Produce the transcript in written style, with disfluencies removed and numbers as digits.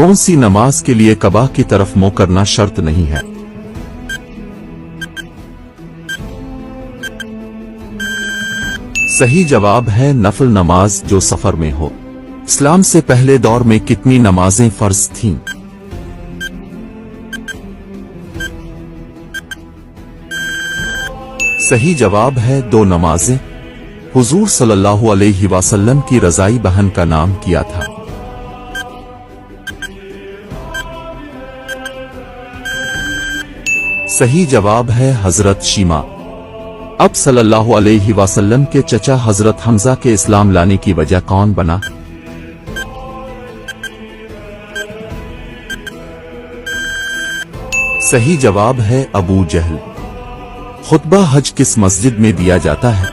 कौन सी नमाज के लिए कबा की तरफ मुंह करना शर्त नहीं है? सही जवाब है नफल नमाज जो सफर में हो। इस्लाम से पहले दौर में कितनी नमाजें फर्ज थीं? सही जवाब है 2 नमाजें। हुजूर सल्लल्लाहु अलैहि वसल्लम की रज़ाई बहन का नाम किया था? सही जवाब है हजरत शीमा। अब सल्लल्लाहु अलैहि वसल्लम के चचा हजरत हमजा के इस्लाम लाने की वजह कौन बना? सही जवाब है अबू जहल। खुतबा हज किस मस्जिद में दिया जाता है?